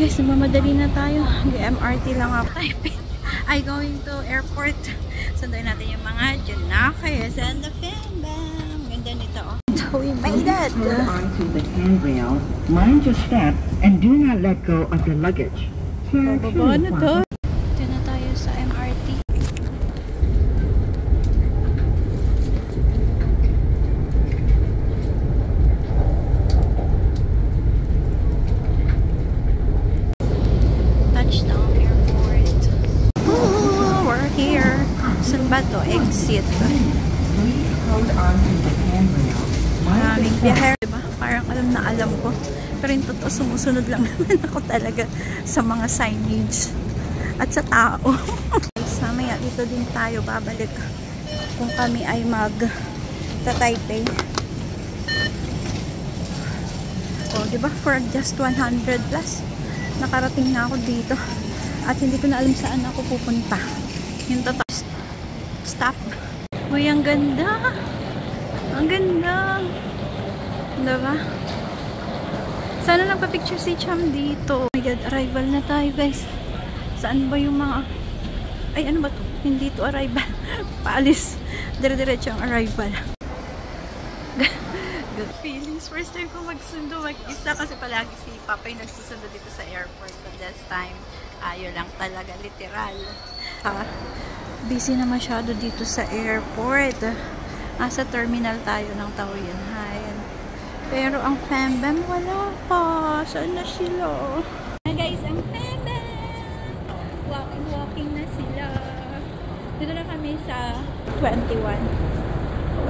Guys, mamadali na tayo. MRT lang ako. I going to airport. Sundan natin yung mga Junakers and the Fembam. Ganda nito, oh. So we made it! Hold onto the handrail, mind your step, and do not let go of the luggage. Bababa na to. Dito na tayo sa MRT. Touchdown airport. Ooh, we're here. Saan ba to? Exit. Please hold onto the handrail. Maraming biyahe, diba? Parang alam ko. Pero yung totoo, sumusunod lang naman ako talaga sa mga signage at sa tao. Mamaya dito din tayo babalik kung kami ay mag-Taipei. O, diba? For just 100 plus, nakarating na ako dito. At hindi ko na alam saan ako pupunta. Yung totoo. Stop. Uy, ang ganda! Ang ganda! Diba? Sana nagpa-picture si Cham dito. Oh my God, arrival na tayo, guys. Saan ba yung mga... Ay, ano ba to? Hindi to arrival. Paalis. Dire-diretso ang arrival. Good feelings. First time ko magsundo, mag-isa kasi palagi si Papa yung nagsusundo dito sa airport. But this time, ayaw lang talaga, literal. Busy na masyado dito sa airport. Nasa terminal tayo ng Taoyuan. Pero ang Fembam wala pa. Saan na sila? Guys, ang Fembam! Walking na sila. Dito na kami sa 21.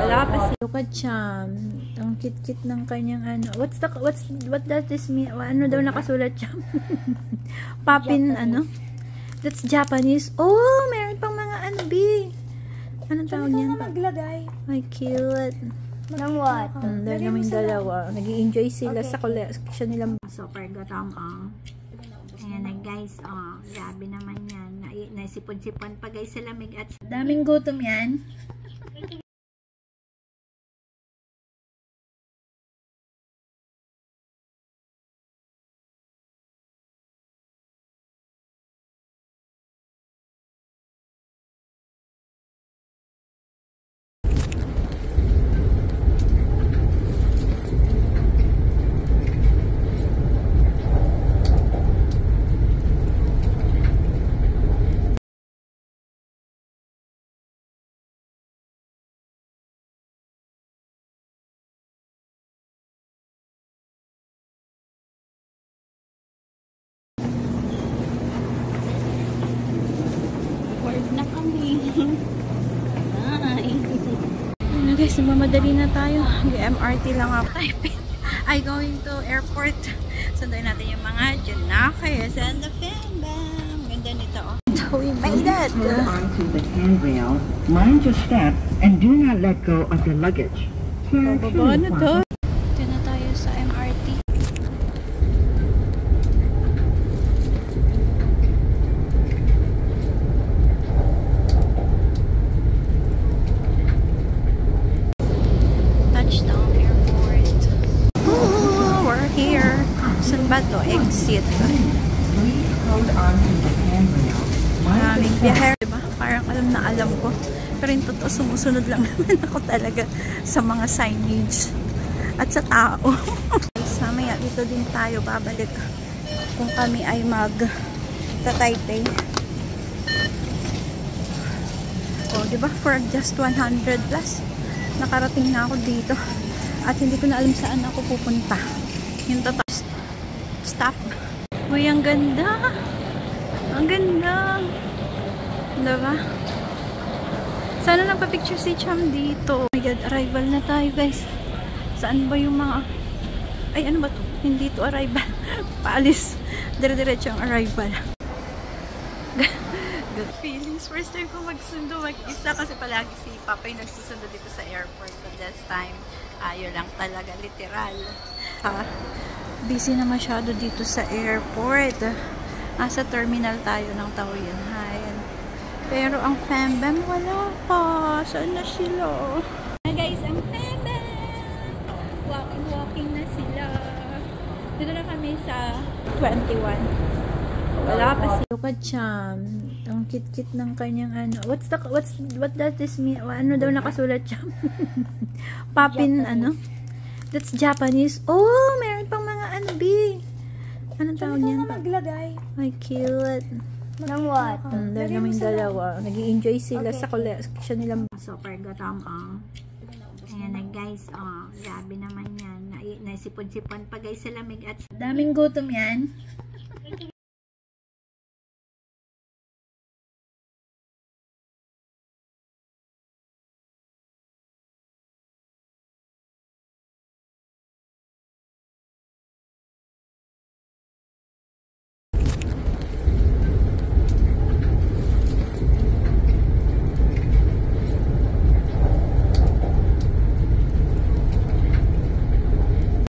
Wala pa sila. Look at Cham. Ang kit-kit ng kanyang ano. What does this mean? Ano daw nakasulat Cham? Papin, ano? That's Japanese. Oh, meron pang mga ano, B. Anong tawag niyan? Maglagay. Ay, cute. Ng what? Dahil namin dalawa. Nag-i-enjoy sila sa collection nilang. Super gatam, ayan na guys, grabe naman yan. Naisipon-sipon pa guys sa lamig at daming gutom yan. Na kami. Ay. Ano guys, mamadali na tayo. MRT lang ako. I going to airport. Sundan natin yung mga Junakers and the Fembam. Ganda nito, oh. So we made it! Hold onto the handrail, mind your step, and do not let go of the luggage. Bababa na to. Dito na tayo sa MRT. Touchdown airport. Ooh, we're here. Saan ba to? Exit. Please hold onto the handrail. Maraming biyahe, diba? Parang alam ko. Pero yung totoo, sumusunod lang naman ako talaga sa mga signage at sa tao. Mamaya dito din tayo babalik kung kami ay mag-Taipei. O, diba? For just 100 plus, nakarating na ako dito. At hindi ko na alam saan ako pupunta. Yung totoo. Stop. Uy, ang ganda! Ang ganda! Diba? Sana nagpa-picture si Cham dito. Oh my God, arrival na tayo guys. Saan ba yung mga... Ay, ano ba to? Hindi to arrival. Paalis. Dire-diretso ang arrival. Good feelings. First time ko magsundo, mag-isa kasi palagi si Papa yung nagsusundo dito sa airport. But this time, ayaw lang talaga, literal. Busy na masyado dito sa airport. Nasa terminal tayo ng Taoyuan. Pero ang Fembam wala pa. Saan na sila? Guys, ang Fembam! Walking na sila. Dito na kami sa 21. Wala pa si Luka Cham. Ang kit-kit ng kanyang ano. What does this mean? Ano daw nakasulat Cham? Papin, ano? That's Japanese. Oh, meron pang mga ano, B. Anong tawag niyan? Maglagay. Ay, cute. Ng what? Dahil namin dalawa. Nag-i-enjoy sila sa collection nilang. So, pergatam, ayan na guys, grabe naman yan. Naisipon-sipon pa guys sa lamig at daming gutom yan.